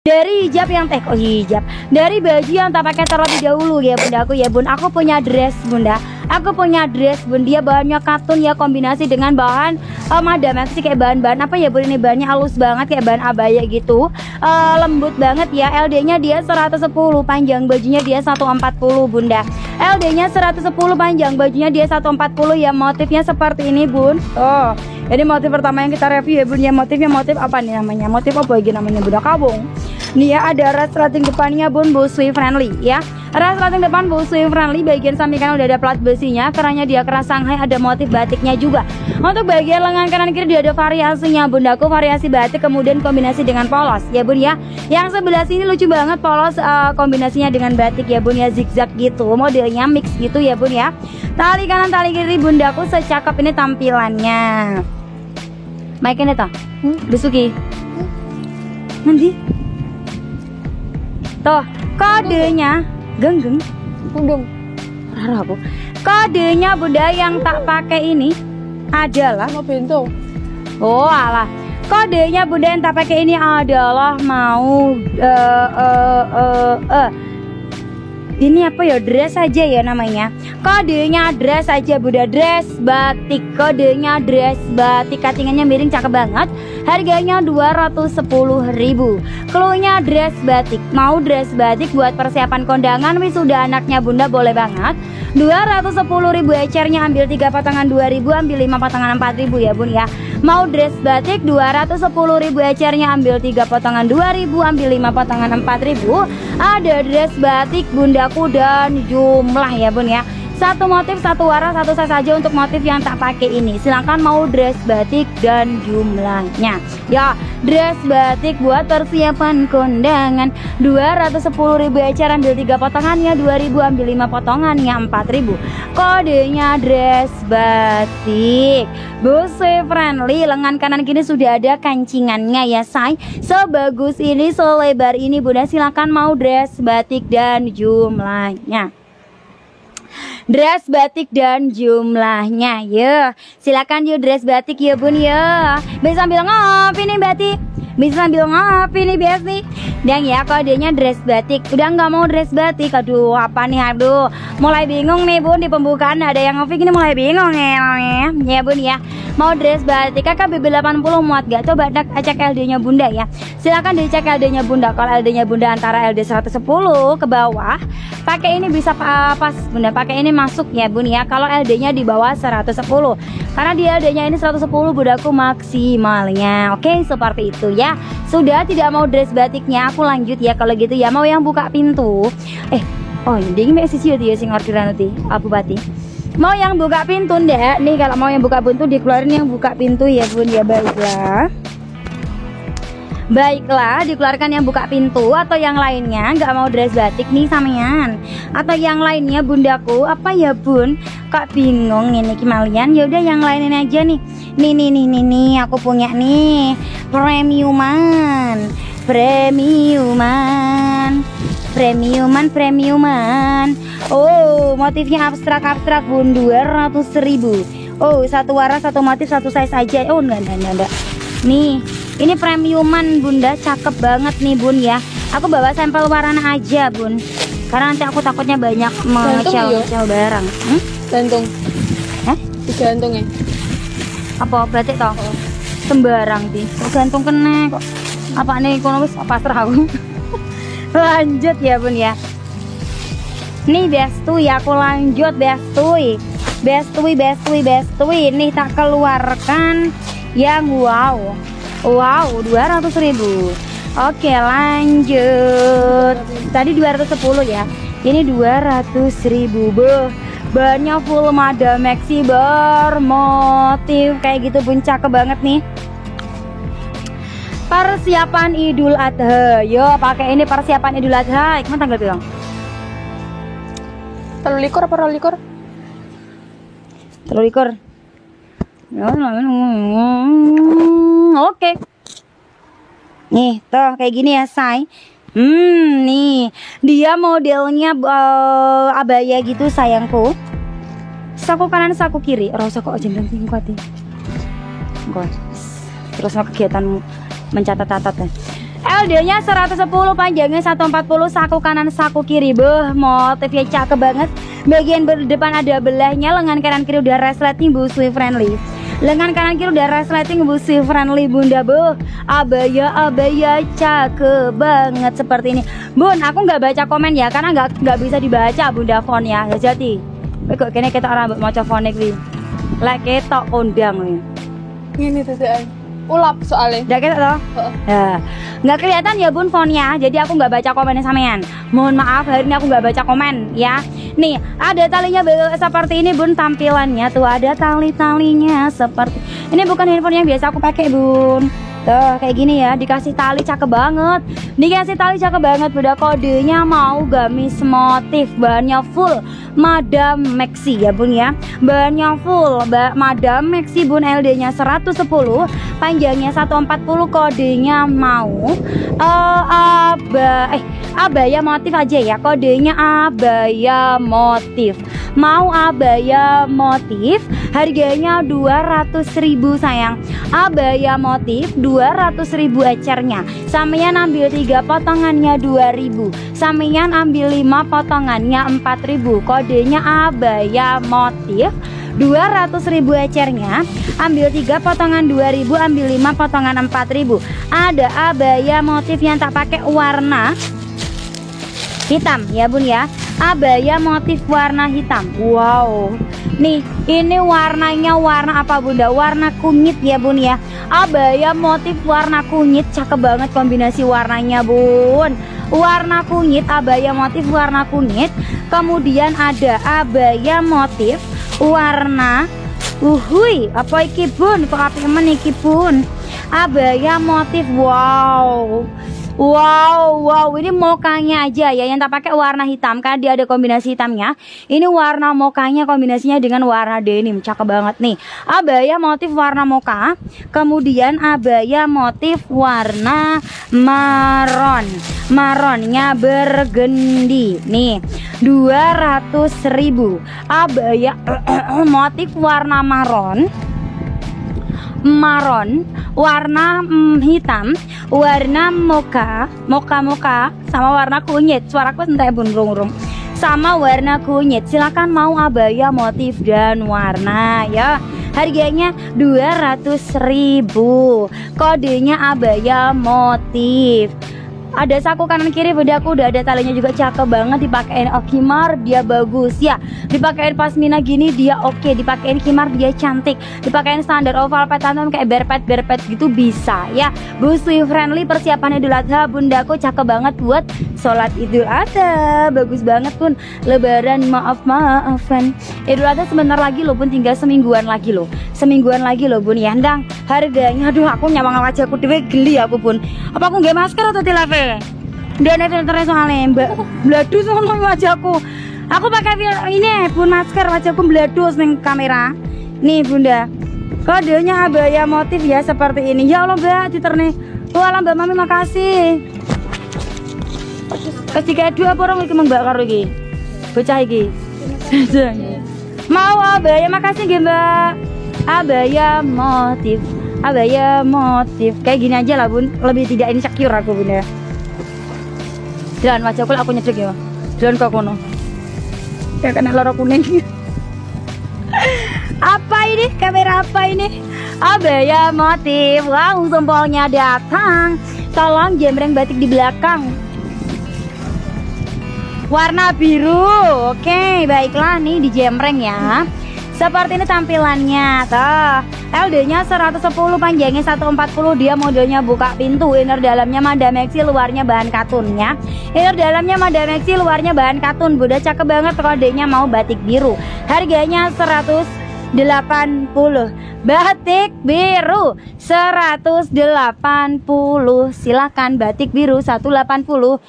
Dari hijab yang hijab, dari baju yang tak pakai terlebih dahulu ya bundaku ya bun. Aku punya dress bunda, aku punya dress bun. Dia bahannya katun ya, kombinasi dengan bahan madam sih, kayak bahan-bahan apa ya bun, ini bahannya halus banget kayak bahan abaya gitu. Lembut banget ya. LD nya dia 110, panjang bajunya dia 140 bunda. LD nya 110, panjang bajunya dia 140 ya. Motifnya seperti ini bun. Oh, ini motif pertama yang kita review ya bun ya. Motifnya motif apa nih namanya, motif apa lagi namanya bunda, kabung. Nih ya, ada resleting depannya bun, busui friendly ya. Resleting depan busui friendly, bagian samping kanan udah ada plat besinya, kerannya dia keras Shanghai, ada motif batiknya juga. Untuk bagian lengan kanan kiri dia ada variasinya bundaku, variasi batik kemudian kombinasi dengan polos ya bun ya. Yang sebelah sini lucu banget, polos kombinasinya dengan batik ya bun ya, zigzag gitu, modelnya mix gitu ya bun ya. Tali kanan tali kiri bundaku, secakep ini tampilannya. Maikin itu Besuki nanti tuh kodenya genggeng rara aku. Kodenya bunda yang tak pakai ini adalah mau bento. Oh alah, kodenya bunda yang tak pakai ini adalah mau ini apa ya, dress aja ya namanya. Kodenya dress aja bunda, dress batik. Kodenya dress batik, cuttingannya miring, cakep banget. Harganya 210.000. Cluenya dress batik. Mau dress batik buat persiapan kondangan, wisuda anaknya bunda, boleh banget. 210.000 ecernya, ambil 3 potongan 2.000, ambil 5 potongan 4.000 ya bun ya. Mau dress batik 210.000 ecernya, ambil 3 potongan 2.000, ambil 5 potongan 4.000. Ada dress batik bundaku dan jumlah ya bun ya. Satu motif, satu warna, satu size saja untuk motif yang tak pakai ini. Silahkan mau dress batik dan jumlahnya ya. Dress batik buat persiapan kondangan 210.000 ecer, ambil 3 potongannya 2.000, ambil 5 potongannya 4.000. Kodenya dress batik, busui friendly. Lengan kanan kiri sudah ada kancingannya ya say. Sebagus ini, selebar ini bunda, silahkan mau dress batik dan jumlahnya. Dress batik dan jumlahnya ya. Silakan yuk dress batik ya bun ya. Bisa sambil ngopi nih batik, bisa sambil ngopi nih bias nih. Dan ya kodenya dress batik. Udah nggak mau dress batik, aduh apa nih, aduh mulai bingung nih bun. Di pembukaan ada yang ngopi gini mulai bingung ya bun ya. Mau dress batik kakak BB 80 muat gak? Coba cek LD nya bunda ya. Silakan dicek LD nya bunda. Kalau LD nya bunda antara LD 110 ke bawah, pakai ini bisa pas bunda, pakai ini masuk ya bun ya. Kalau LD nya di bawah 110, karena di LD nya ini 110 bundaku maksimalnya. Oke seperti itu ya. Sudah tidak mau dress batiknya, aku lanjut ya kalau gitu ya. Mau yang buka pintu oh ini sisi ya sing orderan nanti Abu Bati. Mau yang buka pintu deh nih, kalau mau yang buka pintu dikeluarin yang buka pintu ya bun ya. Baiklah, dikeluarkan yang buka pintu. Atau yang lainnya nggak mau dress batik nih samian, atau yang lainnya bundaku apa ya bun, kok bingung ini kemalian. Ya udah yang lainin aja nih. Nih aku punya nih premiuman. Oh motifnya abstrak bun, 200.000. Oh satu warna, satu motif, satu size aja. Oh enggak. Nih ini premiuman bunda, cakep banget nih bun ya. Aku bawa sampel warna aja bun, karena nanti aku takutnya banyak mengecel barang. Gantung digantung ya apa berarti toh sembarang sih gantung kena kok apa nih ekonomis apa aku. Lanjut ya bun ya. Nih bestui, aku lanjut bestui. Nih tak keluarkan yang wow 200.000. Oke lanjut. Tadi 210 ya, ini 200.000. Bahannya full madam maxi bermotif kayak gitu bun, cakep banget nih. Persiapan Idul Adha, yo pakai ini persiapan Idul Adha. Gimana tanggal bilang? 13 apa 12? 13. Oke. Nih, tuh kayak gini ya, say. Nih, dia modelnya abaya gitu sayangku. Saku kanan, saku kiri. Rasa kok jeneng kuat. Terus kegiatan mencatat-catat ya. LD-nya 110, panjangnya 140, saku kanan saku kiri. Beuh, motifnya cakep banget. Bagian depan ada belahnya, lengan kanan kiri udah resleting busui friendly. Lengan kanan kiri udah resleting busui friendly bunda. Beuh, abaya cakep banget seperti ini. Bun, aku nggak baca komen ya karena nggak bisa dibaca bunda fontnya. Ya jadi, kok kene kita orang maca fontnya kuwi. Lek ketok kondang nih. Ini tuh ulap soalnya. Udah kita toh? Ya, nggak kelihatan ya bun fontnya, jadi aku nggak baca komennya sampean. Mohon maaf hari ini aku nggak baca komen ya. Nih ada talinya seperti ini bun tampilannya tuh, ada tali-talinya seperti ini. Bukan handphone yang biasa aku pakai bun. Tuh kayak gini ya, dikasih tali cakep banget. Dikasih tali cakep banget, beda kodenya mau gamis motif, bahannya full Madam Maxi ya bun ya. Bahannya full Madam Maxi bun, LD nya 110, panjangnya 140, kodenya mau abaya motif aja ya, kodenya abaya motif. Mau abaya motif, harganya 200.000 sayang. Abaya motif 200.000 ecernya. Sampeyan ambil 3 potongannya 2.000. Sampeyan ambil 5 potongannya 4.000. Kodenya abaya motif 200.000 ecernya. Ambil 3 potongan 2.000, ambil 5 potongan 4.000. Ada abaya motif yang tak pakai warna hitam ya bun ya. Abaya motif warna hitam. Wow, nih ini warnanya warna apa bunda? Warna kunyit ya bun ya. Abaya motif warna kunyit, cakep banget kombinasi warnanya bun. Warna kunyit, abaya motif warna kunyit. Kemudian ada abaya motif warna apa iki bun? Kok apik men iki bun? Abaya motif wow, ini mokanya aja ya yang tak pakai warna hitam kan, dia ada kombinasi hitamnya. Ini warna mokanya kombinasinya dengan warna denim, cakep banget nih. Abaya motif warna moka, kemudian abaya motif warna maronnya burgundy nih 200.000. Abaya motif warna maron warna hitam, warna moka sama warna kunyit. Suaraku entah bun rung sama warna kunyit. Silakan mau abaya motif dan warna ya. Harganya 200.000. Kodenya abaya motif. Ada saku kanan kiri bedaku, udah ada talinya juga cakep banget. Dipakein khimar dia bagus ya, dipakein pasmina gini dia oke, dipakein khimar dia cantik, dipakein standar oval petanom kayak berpet gitu bisa ya. Busui friendly, persiapannya Idul Adha bundaku, cakep banget buat sholat Idul Adha. Bagus banget pun. Lebaran maafan Idul Adha sebentar lagi loh bun, tinggal semingguan lagi loh bun ya. Ndang harganya, aduh aku nyawang wajahku dewe geli aku pun. Apa aku nggak masker atau tilave? Dia ada filternya soalnya mbak bladus sama wajahku. Aku pakai ini bun masker, wajahku bladus nih kamera. Nih bunda, kodenya abaya motif ya seperti ini. Ya Allah mbak titerne. Walah mbak mami makasih. Ketika dua orang iki mbak karo iki bocah iki. Mau abaya, makasih nggih mbak. Abaya motif kayak gini aja lah bun, lebih tidak insecure aku bunda. Dan wajahku aku nyedek ya, dan kok kono kayak kena loro kuning. Apa ini? Kamera apa ini? Abaya motif. Wow, jempolnya datang. Tolong jembreng batik di belakang warna biru. Oke, baiklah nih di jembreng ya. Seperti ini tampilannya. Tuh, LD nya 110, panjangnya 140. Dia modelnya buka pintu. Inner dalamnya Madam Maxi, luarnya bahan katunnya. Inner dalamnya Madam Maxi, luarnya bahan katun. Udah cakep banget. Kodenya mau batik biru. Harganya 180. Batik biru 180. Silakan batik biru 180.